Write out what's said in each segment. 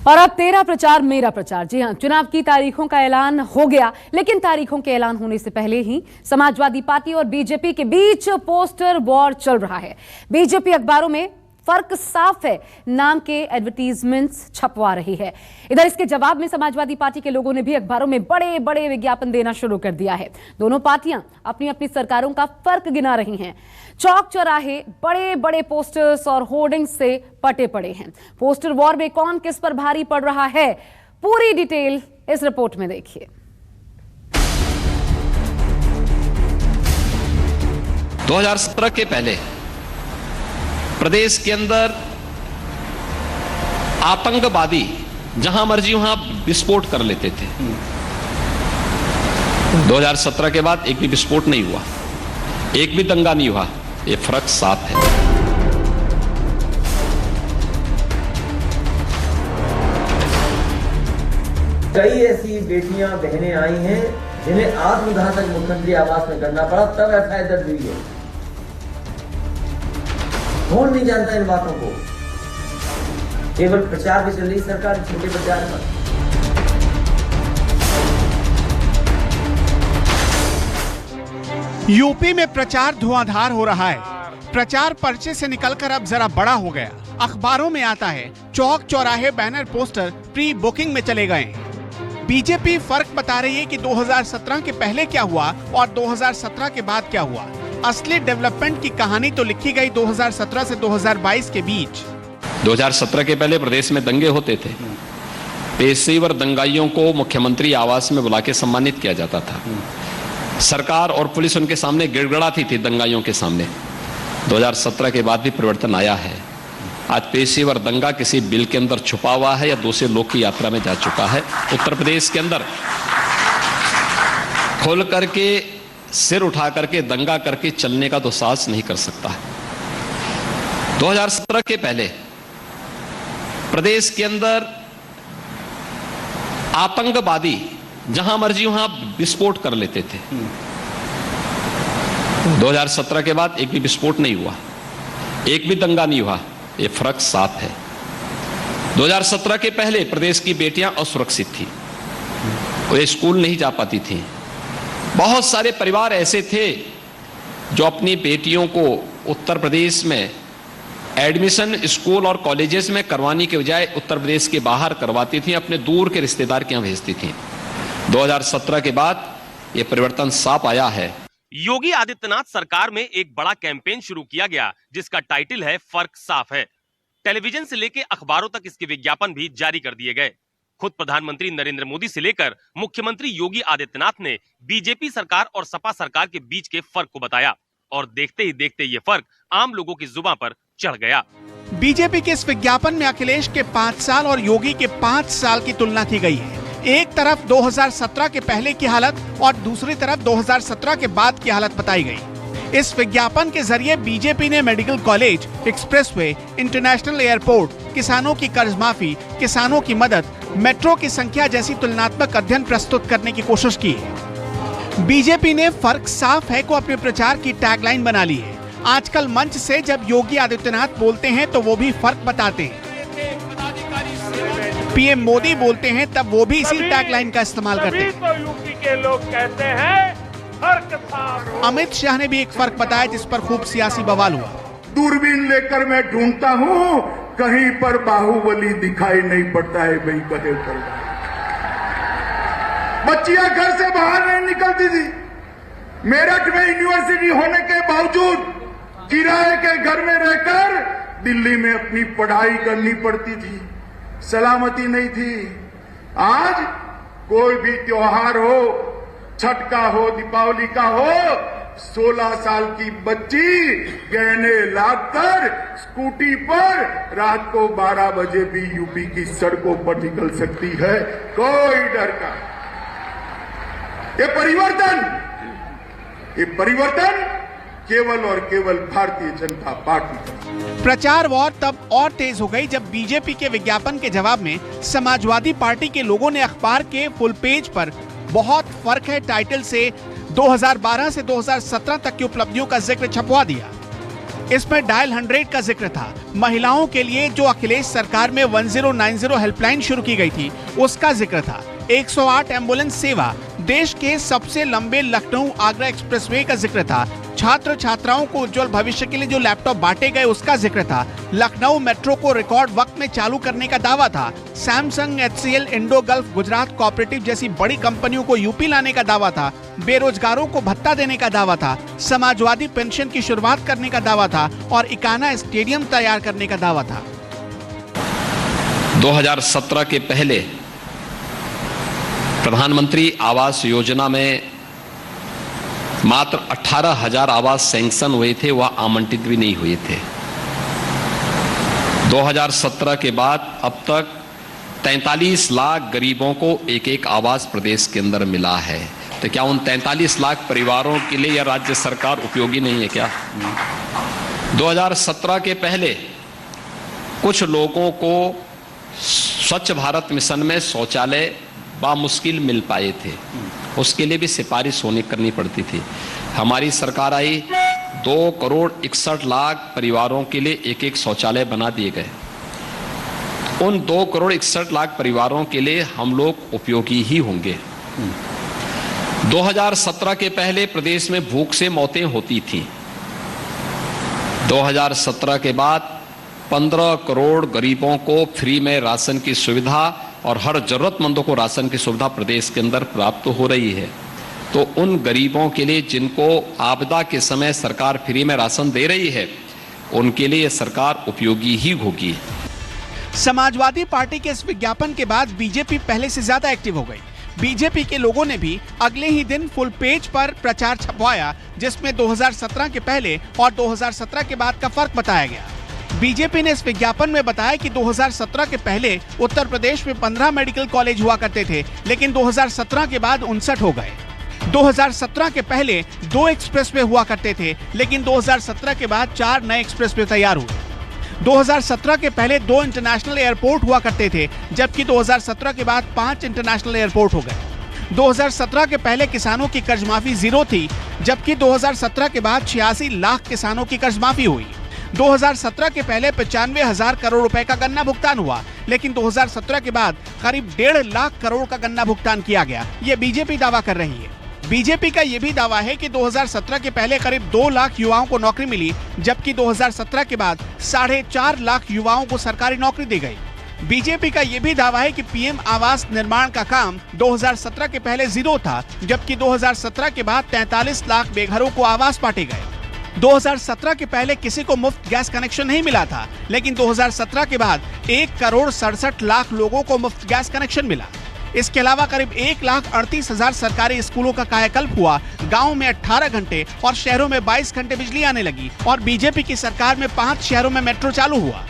और अब तेरा प्रचार मेरा प्रचार। जी हां, चुनाव की तारीखों का ऐलान हो गया, लेकिन तारीखों के ऐलान होने से पहले ही समाजवादी पार्टी और बीजेपी के बीच पोस्टर वॉर चल रहा है। बीजेपी अखबारों में फर्क साफ है नाम के एडवर्टीजमेंट्स छपवा रही है। इधर इसके जवाब में समाजवादी पार्टी के लोगों ने भी अखबारों में बड़े बड़े विज्ञापन देना शुरू कर दिया है। दोनों पार्टियां अपनी अपनी सरकारों का फर्क गिना रही हैं। चौक चौराहे बड़े बड़े पोस्टर्स और होर्डिंग्स से पटे पड़े हैं। पोस्टर वॉर में कौन किस पर भारी पड़ रहा है, पूरी डिटेल इस रिपोर्ट में देखिए। 2017 के पहले प्रदेश के अंदर आतंकवादी जहां मर्जी वहां विस्फोट कर लेते थे। 2017 के बाद एक भी विस्फोट नहीं हुआ, एक भी दंगा नहीं हुआ। ये फर्क साफ है। कई ऐसी बेटियां बहनें आई हैं जिन्हें आत्मघातक मुख्यमंत्री आवास में करना पड़ा, तब एफआईआर दर्ज हुई है। कौन नहीं जानता इन बातों को? केवल प्रचार भी चल रही सरकार, छोटे प्रचार पर। यूपी में प्रचार धुआंधार हो रहा है। प्रचार पर्चे से निकलकर अब जरा बड़ा हो गया। अखबारों में आता है, चौक चौराहे बैनर पोस्टर प्री बुकिंग में चले गए। बीजेपी फर्क बता रही है कि 2017 के पहले क्या हुआ और 2017 के बाद क्या हुआ। असली डेवलपमेंट की कहानी तो लिखी गई 2017 से 2022 के बीच। 2017 के पहले प्रदेश में दंगे होते थे। पेशेवर दंगाइयों को मुख्यमंत्री आवास में बुला के सम्मानित किया जाता था। सरकार और पुलिस उनके सामने गिड़गिड़ाती थी दंगाइयों के सामने। 2017 के बाद भी परिवर्तन आया है। आज पेशेवर दंगा किसी बिल के अंदर छुपा हुआ है या दूसरे लोग की यात्रा में जा चुका है। उत्तर प्रदेश के अंदर खोल करके सिर उठा करके दंगा करके चलने का तो साहस नहीं कर सकता है। 2017 के पहले प्रदेश के अंदर आतंकवादी जहां मर्जी वहां विस्फोट कर लेते थे। 2017 के बाद एक भी विस्फोट नहीं हुआ, एक भी दंगा नहीं हुआ। ये फर्क साफ है। 2017 के पहले प्रदेश की बेटियां असुरक्षित थी, वे स्कूल नहीं जा पाती थी। बहुत सारे परिवार ऐसे थे जो अपनी बेटियों को उत्तर प्रदेश में एडमिशन स्कूल और कॉलेजेस में करवाने के बजाय उत्तर प्रदेश के बाहर करवाती थी, अपने दूर के रिश्तेदार के यहां भेजती थी। 2017 के बाद यह परिवर्तन साफ आया है। योगी आदित्यनाथ सरकार में एक बड़ा कैंपेन शुरू किया गया जिसका टाइटल है फर्क साफ है। टेलीविजन से लेकर अखबारों तक इसके विज्ञापन भी जारी कर दिए गए। खुद प्रधानमंत्री नरेंद्र मोदी से लेकर मुख्यमंत्री योगी आदित्यनाथ ने बीजेपी सरकार और सपा सरकार के बीच के फर्क को बताया और देखते ही देखते ये फर्क आम लोगों की जुबान पर चढ़ गया। बीजेपी के इस विज्ञापन में अखिलेश के 5 साल और योगी के 5 साल की तुलना की गई है। एक तरफ 2017 के पहले की हालत और दूसरी तरफ 2017 के बाद की हालत बताई गई। इस विज्ञापन के जरिए बीजेपी ने medical college, expressway, international airport, किसानों की कर्ज माफी, किसानों की मदद, मेट्रो की संख्या जैसी तुलनात्मक अध्ययन प्रस्तुत करने की कोशिश की है। बीजेपी ने फर्क साफ है को अपने प्रचार की टैगलाइन बना ली है। आजकल मंच से जब योगी आदित्यनाथ बोलते हैं तो वो भी फर्क बताते हैं। पीएम मोदी बोलते हैं तब वो भी इसी टैगलाइन का इस्तेमाल करते हैं। तो यूपी के लोग कहते हैं फर्क साफ। अमित शाह ने भी एक फर्क बताया जिस पर खूब सियासी बवाल हुआ। दूरबीन लेकर मैं ढूंढता हूँ, कहीं पर बाहुबली दिखाई नहीं पड़ता है। भाई कहे चल रहा है। बच्चियां घर से बाहर नहीं निकलती थी। मेरठ में यूनिवर्सिटी होने के बावजूद किराए के घर में रहकर दिल्ली में अपनी पढ़ाई करनी पड़ती थी। सलामती नहीं थी। आज कोई भी त्योहार हो, छठ का हो, दीपावली का हो, 16 साल की बच्ची गहने लाकर स्कूटी पर रात को 12 बजे भी यूपी की सड़कों पर निकल सकती है, कोई डर का। ये परिवर्तन केवल और केवल भारतीय जनता पार्टी। प्रचार वॉर तब और तेज हो गई जब बीजेपी के विज्ञापन के जवाब में समाजवादी पार्टी के लोगों ने अखबार के फुल पेज पर बहुत फर्क है टाइटल से 2012 से 2017 तक की उपलब्धियों का जिक्र छपवा दिया। इसमें डायल 100 का जिक्र था। महिलाओं के लिए जो अखिलेश सरकार में 1090 हेल्पलाइन शुरू की गई थी उसका जिक्र था। 108 एम्बुलेंस सेवा, देश के सबसे लंबे लखनऊ आगरा एक्सप्रेसवे का जिक्र था। छात्र छात्राओं को उज्जवल भविष्य के लिए जो लैपटॉप बांटे गए उसका जिक्र था। लखनऊ मेट्रो को रिकॉर्ड वक्त में चालू करने का दावा था। Samsung, HCL, Indo gulf, Gujarat cooperative जैसी बड़ी कंपनियों को यूपी लाने का दावा था। बेरोजगारों को भत्ता देने का दावा था। समाजवादी पेंशन की शुरुआत करने का दावा था और इकाना स्टेडियम तैयार करने का दावा था। 2017 के पहले प्रधानमंत्री आवास योजना में मात्र 18,000 आवास सैंक्शन हुए थे, वह आवंटित भी नहीं हुए थे। 2017 के बाद अब तक 43 लाख गरीबों को एक एक आवास प्रदेश के अंदर मिला है। तो क्या उन 43 लाख परिवारों के लिए यह राज्य सरकार उपयोगी नहीं है क्या? 2017 के पहले कुछ लोगों को स्वच्छ भारत मिशन में शौचालय बामुश्किल मिल पाए थे, उसके लिए भी सिफारिश करनी पड़ती थी। हमारी सरकार आई, 2,61,00,000 परिवारों के लिए एक एक शौचालय बना दिए गए। उन 2,61,00,000 परिवारों के लिए हम लोग उपयोगी ही होंगे। 2017 के पहले प्रदेश में भूख से मौतें होती थी। 2017 के बाद 15 करोड़ गरीबों को फ्री में राशन की सुविधा और हर जरूरतमंदों को राशन की सुविधा प्रदेश के अंदर प्राप्त हो रही है। तो उन गरीबों के लिए जिनको आपदा के समय सरकार फ्री में राशन दे रही है, उनके लिए सरकार उपयोगी ही होगी। समाजवादी पार्टी के इस विज्ञापन के बाद बीजेपी पहले से ज्यादा एक्टिव हो गई। बीजेपी के लोगों ने भी अगले ही दिन फुल पेज पर प्रचार छपवाया, जिसमें 2017 के पहले और 2017 के बाद का फर्क बताया गया। बीजेपी ने इस विज्ञापन में बताया कि 2017 के पहले उत्तर प्रदेश में 15 मेडिकल कॉलेज हुआ करते थे, लेकिन 2017 के बाद 59 हो गए। 2017 के पहले 2 एक्सप्रेसवे हुआ करते थे, लेकिन 2017 के बाद 4 नए एक्सप्रेसवे तैयार हुए। 2017 के पहले 2 इंटरनेशनल एयरपोर्ट हुआ करते थे, जबकि 2017 के बाद 5 इंटरनेशनल एयरपोर्ट हो गए। 2017 के पहले किसानों की कर्ज माफी 0 थी, जबकि 2017 के बाद 86 लाख किसानों की कर्ज माफी हुई। 2017 के पहले 95,000 करोड़ रुपए का गन्ना भुगतान हुआ, लेकिन 2017 के बाद करीब 1.5 लाख करोड़ का गन्ना भुगतान किया गया। ये बीजेपी दावा कर रही है। बीजेपी का यह भी दावा है कि 2017 के पहले करीब 2 लाख युवाओं को नौकरी मिली, जबकि 2017 के बाद 4.5 लाख युवाओं को सरकारी नौकरी दी गई। बीजेपी का यह भी दावा है कि पीएम आवास निर्माण का काम 2017 के पहले 0 था, जबकि 2017 के बाद 43 लाख बेघरों को आवास बांटे गए। 2017 के पहले किसी को मुफ्त गैस कनेक्शन नहीं मिला था, लेकिन 2017 के बाद 1,67,00,000 लोगों को मुफ्त गैस कनेक्शन मिला। इसके अलावा करीब 1,38,000 सरकारी स्कूलों का कायाकल्प हुआ। गांव में 18 घंटे और शहरों में 22 घंटे बिजली आने लगी और बीजेपी की सरकार में 5 शहरों में मेट्रो चालू हुआ।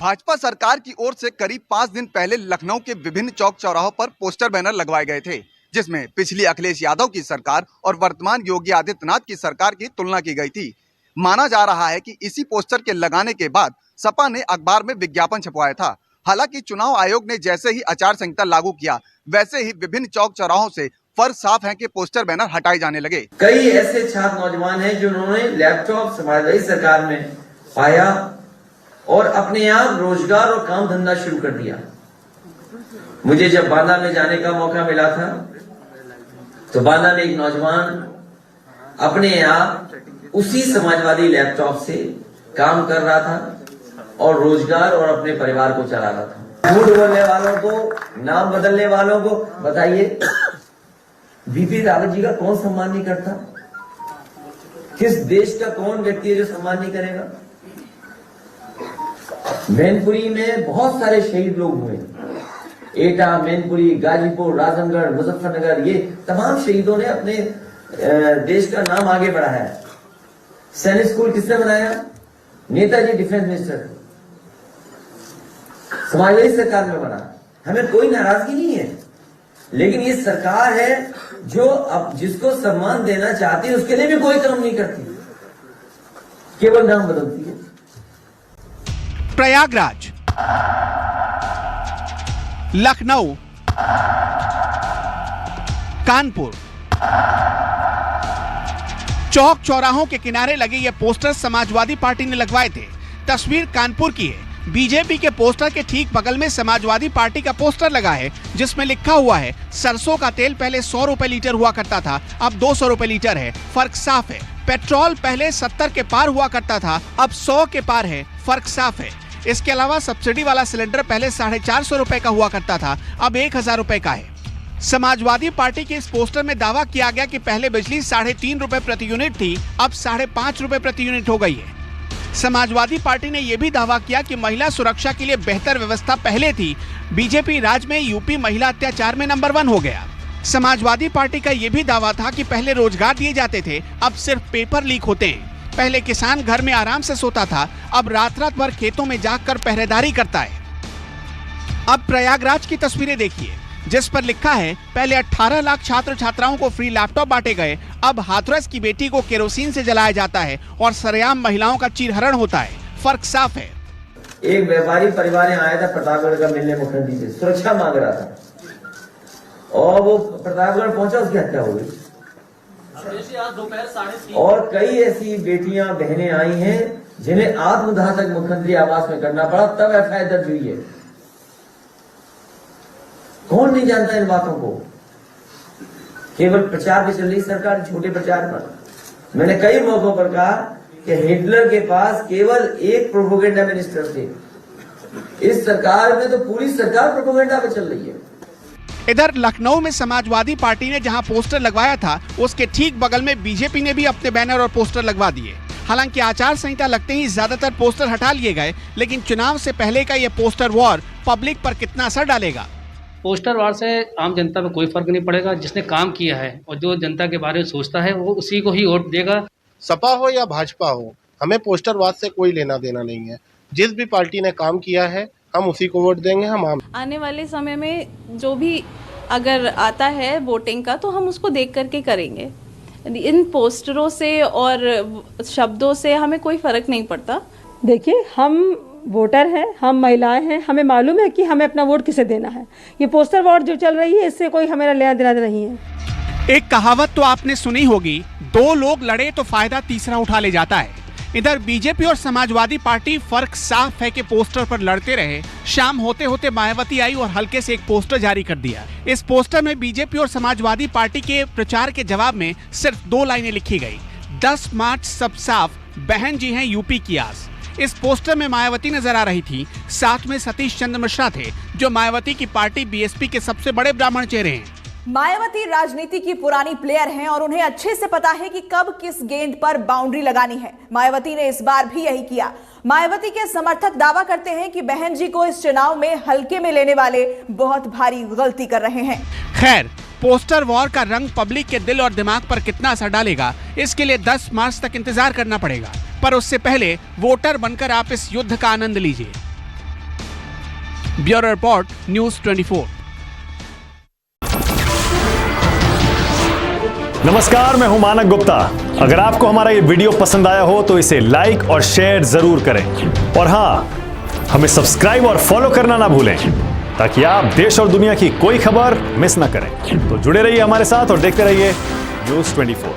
भाजपा सरकार की ओर से करीब 5 दिन पहले लखनऊ के विभिन्न चौक चौराहों पर पोस्टर बैनर लगवाए गए थे, जिसमें पिछली अखिलेश यादव की सरकार और वर्तमान योगी आदित्यनाथ की सरकार की तुलना की गई थी। माना जा रहा है कि इसी पोस्टर के लगाने के बाद सपा ने अखबार में विज्ञापन छपवाया था। हालांकि चुनाव आयोग ने जैसे ही आचार संहिता लागू किया, वैसे ही विभिन्न चौक चौराहों से फर्क साफ है कि पोस्टर बैनर हटाए जाने लगे। कई ऐसे छात्र नौजवान हैं जिन्होंने लैपटॉप समाजवादी सरकार में पाया और अपने आप रोजगार और काम धंधा शुरू कर दिया। मुझे जब बांदा में जाने का मौका मिला था, तो बांदा में एक नौजवान अपने आप उसी समाजवादी लैपटॉप से काम कर रहा था और रोजगार और अपने परिवार को चला रहा था। झूठ बोलने वालों को, नाम बदलने वालों को बताइए, बीपी रावत जी का कौन सम्मान नहीं करता? किस देश का कौन व्यक्ति है जो सम्मान नहीं करेगा? मैनपुरी में बहुत सारे शहीद लोग हुए, एटा, मैनपुरी, गाजीपुर, राजनगढ़, मुजफ्फरनगर, ये तमाम शहीदों ने अपने देश का नाम आगे बढ़ाया है। सैनिक स्कूल किसने बनाया? नेताजी डिफेंस मिनिस्टर, समाजवादी सरकार में बना। हमें कोई नाराजगी नहीं है, लेकिन ये सरकार है जो अब जिसको सम्मान देना चाहती है उसके लिए भी कोई काम नहीं करती, केवल नाम बदलती है। प्रयागराज, लखनऊ, कानपुर, चौक चौराहों के किनारे लगे ये पोस्टर समाजवादी पार्टी ने लगवाए थे। तस्वीर कानपुर की है। बीजेपी के पोस्टर के ठीक बगल में समाजवादी पार्टी का पोस्टर लगा है, जिसमें लिखा हुआ है सरसों का तेल पहले 100 रुपए लीटर हुआ करता था, अब 200 रुपए लीटर है, फर्क साफ है। पेट्रोल पहले 70 के पार हुआ करता था, अब 100 के पार है, फर्क साफ है। इसके अलावा सब्सिडी वाला सिलेंडर पहले 450 रुपए का हुआ करता था, अब 1000 रुपए का है। समाजवादी पार्टी के इस पोस्टर में दावा किया गया कि पहले बिजली 3.5 रुपए प्रति यूनिट थी, अब 5.5 रुपए प्रति यूनिट हो गई है। समाजवादी पार्टी ने यह भी दावा किया कि महिला सुरक्षा के लिए बेहतर व्यवस्था पहले थी। बीजेपी राज्य में यूपी महिला अत्याचार में नंबर 1 हो गया। समाजवादी पार्टी का यह भी दावा था कि पहले रोजगार दिए जाते थे, अब सिर्फ पेपर लीक होते हैं। पहले किसान घर में आराम से सोता था, अब रात रात भर खेतों में जाकर पहरेदारी करता है। अब प्रयागराज की तस्वीरें देखिए, जिस पर लिखा है पहले 18 लाख छात्र छात्राओं को फ्री लैपटॉप बांटे गए, अब हाथरस की बेटी को केरोसिन से जलाया जाता है और सरेआम महिलाओं का चीरहरण होता है। फर्क साफ है। एक व्यापारी परिवार यहाँ आया था प्रतापगढ़ का मिलने मुख्यमंत्री से, सुरक्षा मांग रहा था और वो प्रतापगढ़ पहुंचा, उसकी हत्या हो गई। और कई ऐसी बेटियां बहनें आई हैं जिन्हें आत्मदाह तक मुख्यमंत्री आवास में करना पड़ा, तब एफआईआर दर्ज हुई है। कौन नहीं जानता इन बातों को? केवल प्रचार पे चल रही सरकार, छोटे प्रचार पर। मैंने कई मौकों पर कहा कि हिटलर के पास केवल एक प्रोपोगेंडा मिनिस्टर थे। इस सरकार में तो पूरी सरकार प्रोपोगेंडा पे चल रही है। इधर लखनऊ में समाजवादी पार्टी ने जहां पोस्टर लगवाया था, उसके ठीक बगल में बीजेपी ने भी अपने बैनर और पोस्टर लगवा दिए। हालांकि आचार संहिता लगते ही ज्यादातर पोस्टर हटा लिए गए, लेकिन चुनाव से पहले का ये पोस्टर वॉर पब्लिक पर कितना असर डालेगा? पोस्टर वार से आम जनता पर कोई फर्क नहीं पड़ेगा। जिसने काम किया है और जो जनता के बारे में सोचता है, वो उसी को ही वोट देगा। सपा हो या भाजपा हो, हमें पोस्टर वाद से कोई लेना देना नहीं है। जिस भी पार्टी ने काम किया है, हम उसी को वोट देंगे। हम आने वाले समय में जो भी अगर आता है वोटिंग का, तो हम उसको देख करके करेंगे। इन पोस्टरों से और शब्दों से हमें कोई फर्क नहीं पड़ता। देखिए, हम वोटर हैं, हम महिलाएं हैं, हमें मालूम है कि हमें अपना वोट किसे देना है। ये पोस्टर वोट जो चल रही है, इससे कोई हमें लेना देना नहीं है। एक कहावत तो आपने सुनी होगी, 2 लोग लड़े तो फायदा तीसरा उठा ले जाता है। इधर बीजेपी और समाजवादी पार्टी फर्क साफ है के पोस्टर पर लड़ते रहे। शाम होते होते मायावती आई और हल्के से एक पोस्टर जारी कर दिया। इस पोस्टर में बीजेपी और समाजवादी पार्टी के प्रचार के जवाब में सिर्फ 2 लाइनें लिखी गई। 10 मार्च सब साफ, बहन जी हैं यूपी की आस। इस पोस्टर में मायावती नजर आ रही थी, साथ में सतीश चंद्र मिश्रा थे, जो मायावती की पार्टी बीएसपी के सबसे बड़े ब्राह्मण चेहरे हैं। मायावती राजनीति की पुरानी प्लेयर हैं और उन्हें अच्छे से पता है कि कब किस गेंद पर बाउंड्री लगानी है। मायावती ने इस बार भी यही किया। मायावती के समर्थक दावा करते हैं कि बहन जी को इस चुनाव में हल्के में लेने वाले बहुत भारी गलती कर रहे हैं। खैर, पोस्टर वॉर का रंग पब्लिक के दिल और दिमाग पर कितना असर डालेगा, इसके लिए 10 मार्च तक इंतजार करना पड़ेगा। पर उससे पहले वोटर बनकर आप इस युद्ध का आनंद लीजिए। Bureau report, news 24। नमस्कार, मैं हूं मानक गुप्ता। अगर आपको हमारा ये वीडियो पसंद आया हो तो इसे लाइक और शेयर जरूर करें, और हां, हमें सब्सक्राइब और फॉलो करना ना भूलें, ताकि आप देश और दुनिया की कोई खबर मिस ना करें। तो जुड़े रहिए हमारे साथ और देखते रहिए न्यूज़ 24।